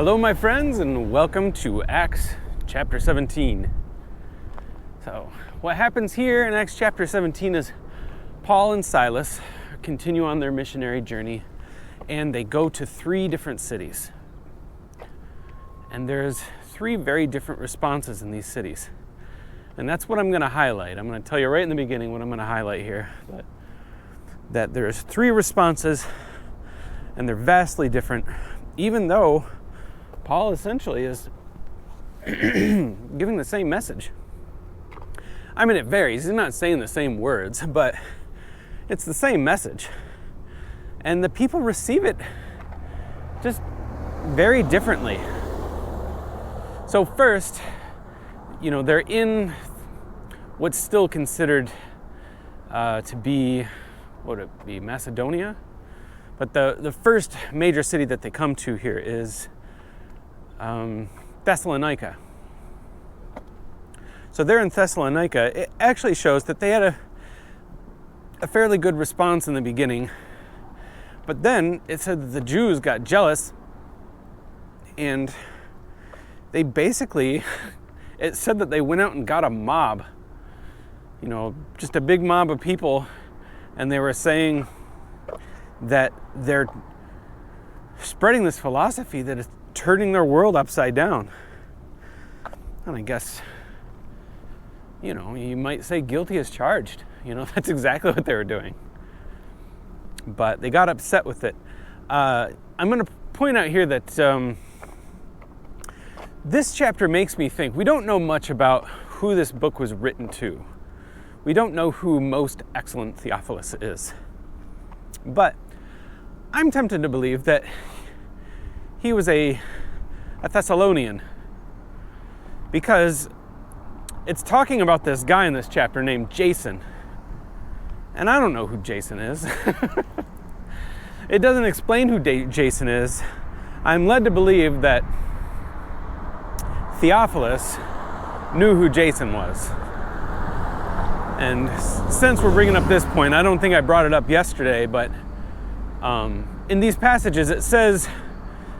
Hello, my friends, and welcome to Acts chapter 17. So, what happens here in Acts chapter 17 is Paul and Silas continue on their missionary journey, and they go to 3 different cities. And there's 3 very different responses in these cities. And that's what I'm going to highlight. I'm going to tell you right in the beginning what I'm going to highlight here. But that there's 3 responses, and they're vastly different, even though Paul essentially is giving the same message. I mean, it varies. He's not saying the same words, but it's the same message. And the people receive it just very differently. So first, they're in what's still considered to be, what would it be, Macedonia? But the first major city that they come to here is Thessalonica. So they're in Thessalonica. It actually shows that they had a fairly good response in the beginning. But then it said that the Jews got jealous, and they basically, it said that they went out and got a mob, just a big mob of people, and they were saying that they're spreading this philosophy that is turning their world upside down. And I guess, you might say guilty as charged. That's exactly what they were doing. But they got upset with it. I'm going to point out here that this chapter makes me think. We don't know much about who this book was written to. We don't know who most excellent Theophilus is. But I'm tempted to believe that he was a Thessalonian, because it's talking about this guy in this chapter named Jason. And I don't know who Jason is. It doesn't explain who Jason is. I'm led to believe that Theophilus knew who Jason was. And since we're bringing up this point, I don't think I brought it up yesterday, but in these passages it says,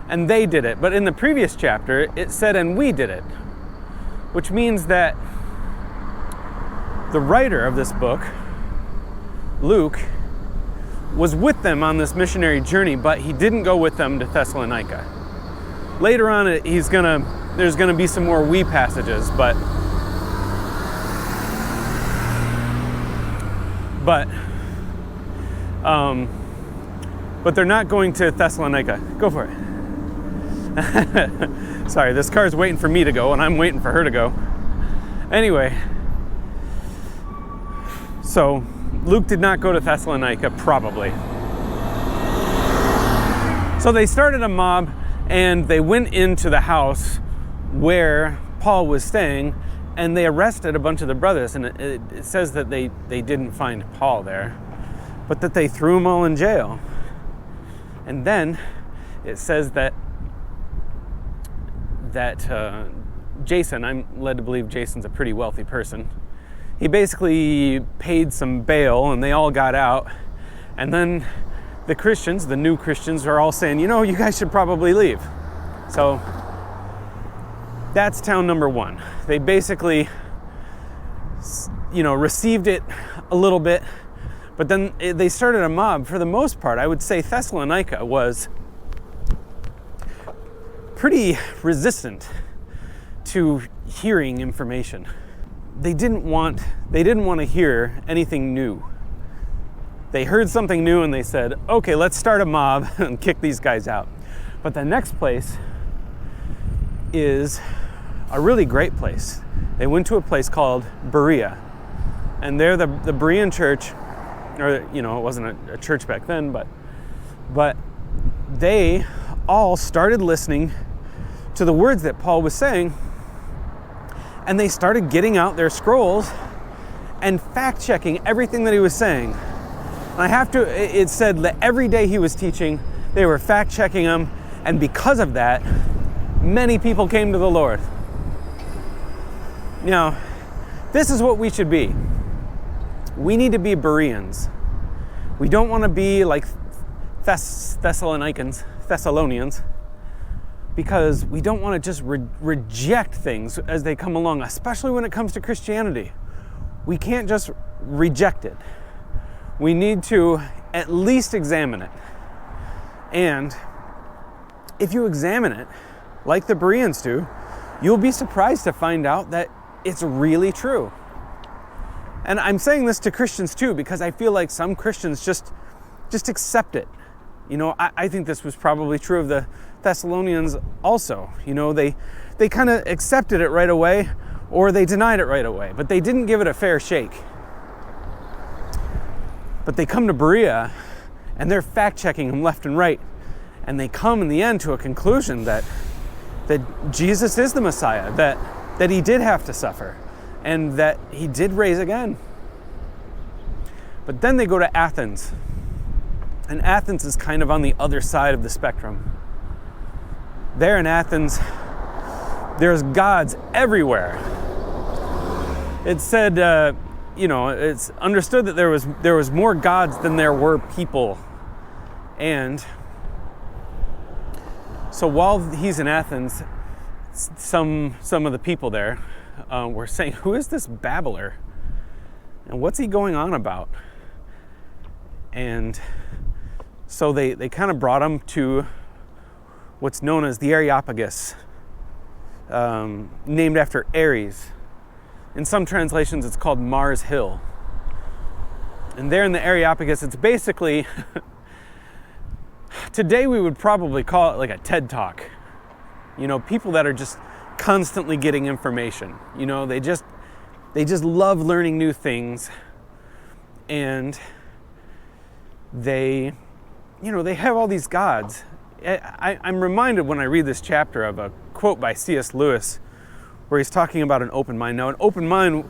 and they did it. But in the previous chapter, it said, and we did it. Which means that the writer of this book, Luke, was with them on this missionary journey, but he didn't go with them to Thessalonica. Later on, there's gonna be some more we passages, but they're not going to Thessalonica. Go for it. Sorry, this car's waiting for me to go, and I'm waiting for her to go. Anyway, so Luke did not go to Thessalonica, probably. So they started a mob, and they went into the house where Paul was staying, and they arrested a bunch of the brothers. And it says that they didn't find Paul there, but that they threw them all in jail. And then it says that Jason, I'm led to believe Jason's a pretty wealthy person. He basically paid some bail, and they all got out. And then the new Christians, are all saying, you guys should probably leave. So that's town number 1. They basically, received it a little bit, but then they started a mob. For the most part, I would say Thessalonica was pretty resistant to hearing information. They didn't want to hear anything new. They heard something new and they said, okay, let's start a mob and kick these guys out. But the next place is a really great place. They went to a place called Berea. And there the Berean church, or it wasn't a church back then, but they all started listening to the words that Paul was saying, and they started getting out their scrolls and fact-checking everything that he was saying. And it said that every day he was teaching, they were fact-checking him, and because of that, many people came to the Lord. This is what we should be. We need to be Bereans. We don't want to be like Thessalonians. because we don't want to just reject things as they come along, especially when it comes to Christianity. We can't just reject it. We need to at least examine it. And if you examine it, like the Bereans do, you'll be surprised to find out that it's really true. And I'm saying this to Christians too, because I feel like some Christians just accept it. I think this was probably true of the Thessalonians also. They kind of accepted it right away, or they denied it right away, but they didn't give it a fair shake. But they come to Berea, and they're fact-checking them left and right, and they come in the end to a conclusion that Jesus is the Messiah, that he did have to suffer, and that he did raise again. But then they go to Athens. And Athens is kind of on the other side of the spectrum. There in Athens, there's gods everywhere. It said, it's understood that there was more gods than there were people. And so while he's in Athens, some of the people there were saying, "Who is this babbler? And what's he going on about?" And so they kind of brought him to what's known as the Areopagus, named after Ares. In some translations, it's called Mars Hill. And there in the Areopagus, it's basically, today we would probably call it like a TED Talk. People that are just constantly getting information. They just love learning new things. And they have all these gods. I'm reminded when I read this chapter of a quote by C.S. Lewis where he's talking about an open mind. Now, an open mind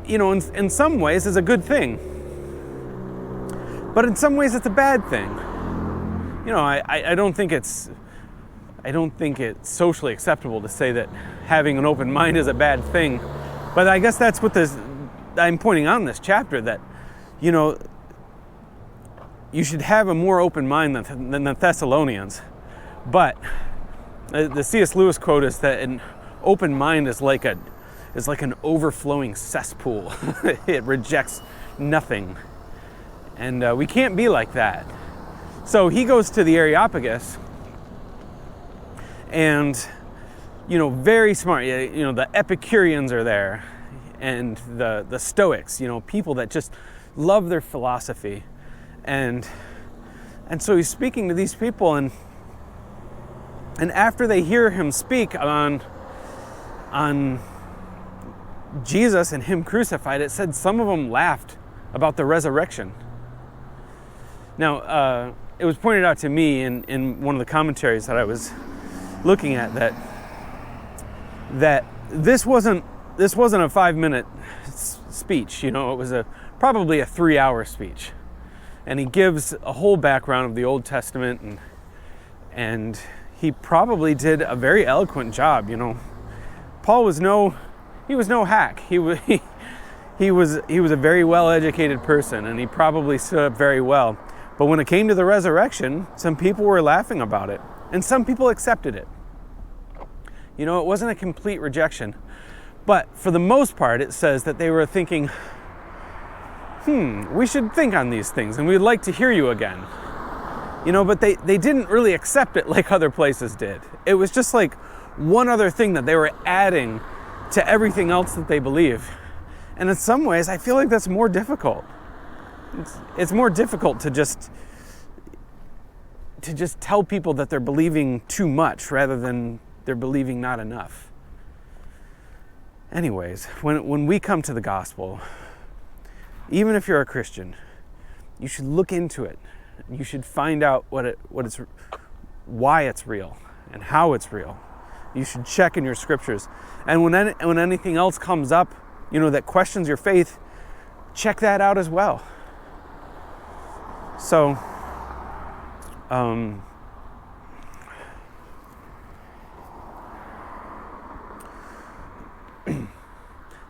in some ways is a good thing. But in some ways it's a bad thing. I don't think it's socially acceptable to say that having an open mind is a bad thing. But I guess that's what I'm pointing out in this chapter, that you should have a more open mind than the Thessalonians. But the C.S. Lewis quote is that an open mind is like an overflowing cesspool. It rejects nothing. And we can't be like that. So he goes to the Areopagus, and very smart. The Epicureans are there, and the Stoics. People that just love their philosophy. And so he's speaking to these people, and after they hear him speak on Jesus and him crucified, it said some of them laughed about the resurrection. Now, it was pointed out to me in one of the commentaries that I was looking at that this wasn't a 5-minute speech. It was probably a 3-hour speech. And he gives a whole background of the Old Testament, and he probably did a very eloquent job. Paul was no hack. He was a very well-educated person, and he probably stood up very well. But when it came to the resurrection, some people were laughing about it, and some people accepted it. It wasn't a complete rejection, but for the most part, it says that they were thinking, we should think on these things, and we'd like to hear you again. But they didn't really accept it like other places did. It was just like one other thing that they were adding to everything else that they believe. And in some ways, I feel like that's more difficult. It's more difficult to just tell people that they're believing too much rather than they're believing not enough. Anyways, when we come to the gospel, even if you're a Christian, you should look into it. You should find out why it's real and how it's real. You should check in your scriptures. And when anything else comes up, that questions your faith, check that out as well. So,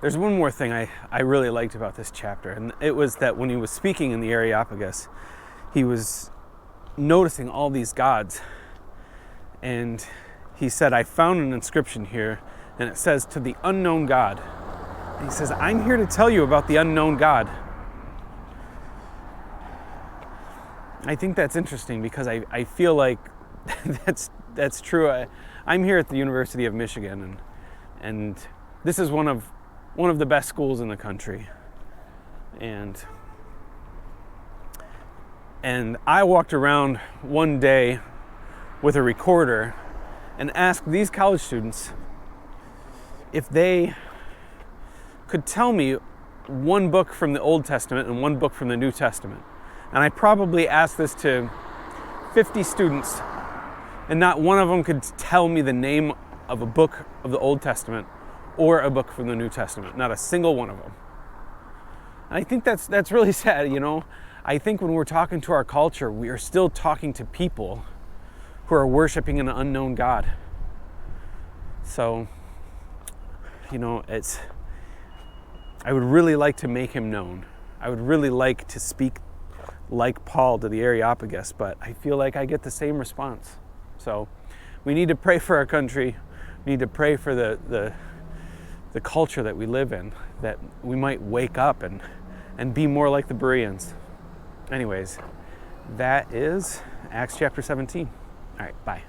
there's one more thing I really liked about this chapter, and it was that when he was speaking in the Areopagus, he was noticing all these gods, And he said, I found an inscription here, and it says, to the unknown God. And he says, I'm here to tell you about the unknown God. I think that's interesting because I feel like that's true. I'm here at the University of Michigan, and this is one of the best schools in the country. And I walked around one day with a recorder and asked these college students if they could tell me one book from the Old Testament and one book from the New Testament. And I probably asked this to 50 students, and not one of them could tell me the name of a book of the Old Testament or a book from the New Testament. Not a single one of them. And I think that's really sad, you know. I think when we're talking to our culture, we are still talking to people who are worshiping an unknown God. So, you know, I would really like to make him known. I would really like to speak like Paul to the Areopagus, but I feel like I get the same response. So we need to pray for our country. We need to pray for the culture that we live in, that we might wake up and be more like the Bereans. Anyways, that is Acts chapter 17. All right, bye.